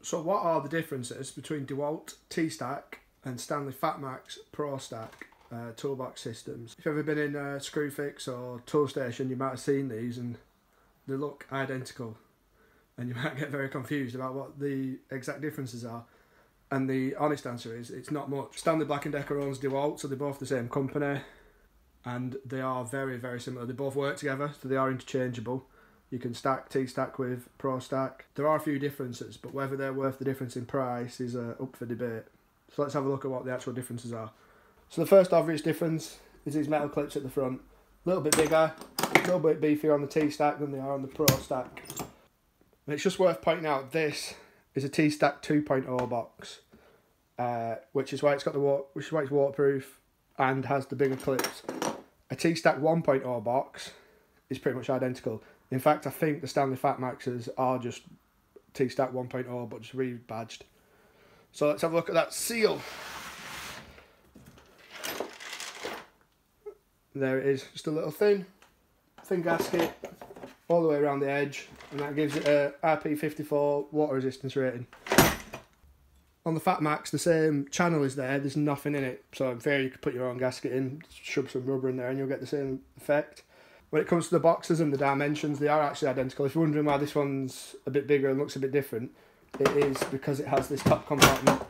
So what are the differences between DeWalt T-Stack and Stanley FatMax Pro Stack toolbox systems? If you've ever been in Screwfix or Toolstation, you might have seen these and they look identical, and you might get very confused about what the exact differences are. And the honest answer is it's not much. Stanley Black & Decker owns DeWalt, so they're both the same company, and they are very, very similar. They both work together, so they are interchangeable. You can stack T-Stack with Pro Stack. There are a few differences, but whether they're worth the difference in price is up for debate. So let's have a look at what the actual differences are. So the first obvious difference is these metal clips at the front. A little bit bigger, a little bit beefier on the T-Stack than they are on the Pro Stack. And it's just worth pointing out this is a T-Stack 2.0 box, which is why it's waterproof and has the bigger clips. A T-Stack 1.0 box is pretty much identical. In fact, I think the Stanley FatMaxes are just T-Stack 1.0 but just rebadged. So let's have a look at that seal. There it is, just a little thin gasket all the way around the edge, and that gives it a RP54 water resistance rating. On the FatMax, the same channel is there, there's nothing in it, so in theory you could put your own gasket in, shove some rubber in there and you'll get the same effect. When it comes to the boxes and the dimensions, they are actually identical. If you're wondering why this one's a bit bigger and looks a bit different, it is because it has this top compartment.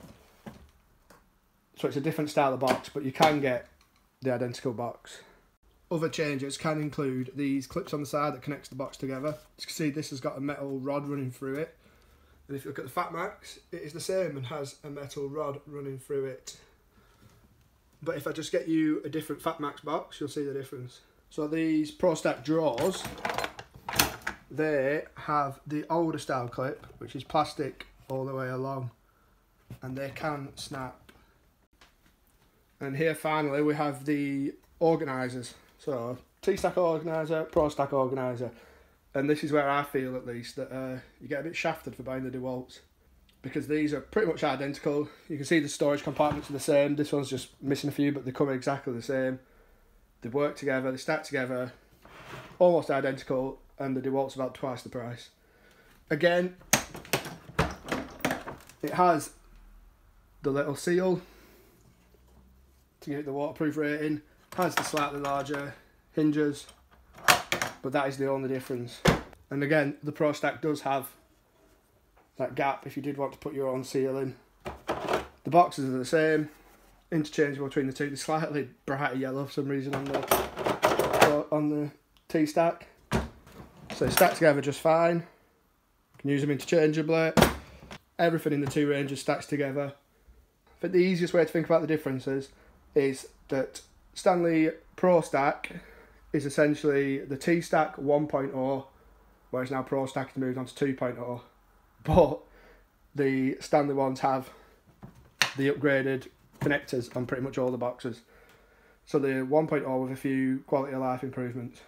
So it's a different style of box, but you can get the identical box. Other changes can include these clips on the side that connects the box together. As you can see, this has got a metal rod running through it. And if you look at the FatMax, it is the same and has a metal rod running through it. But if I just get you a different FatMax box, you'll see the difference. So these Pro Stack drawers, they have the older style clip, which is plastic all the way along, and they can snap. And here finally we have the organisers. So T-Stack organiser, Pro Stack organiser, and this is where I feel at least that you get a bit shafted for buying the DeWalts, because these are pretty much identical. You can see the storage compartments are the same. This one's just missing a few, but they come exactly the same. They work together, they stack together, almost identical, and the DeWalt's about twice the price. Again, it has the little seal to give it the waterproof rating, has the slightly larger hinges, but that is the only difference. And again, the Pro Stack does have that gap if you did want to put your own seal in. The boxes are the same, interchangeable between the two. They're slightly brighter yellow for some reason on the T-Stack. So they stack together just fine. You can use them interchangeably. Everything in the two ranges stacks together. I think the easiest way to think about the differences is that Stanley Pro Stack is essentially the T-Stack 1.0, whereas now Pro Stack has moved on to 2.0. But the Stanley ones have the upgraded connectors on pretty much all the boxes. So the 1.0 with a few quality of life improvements.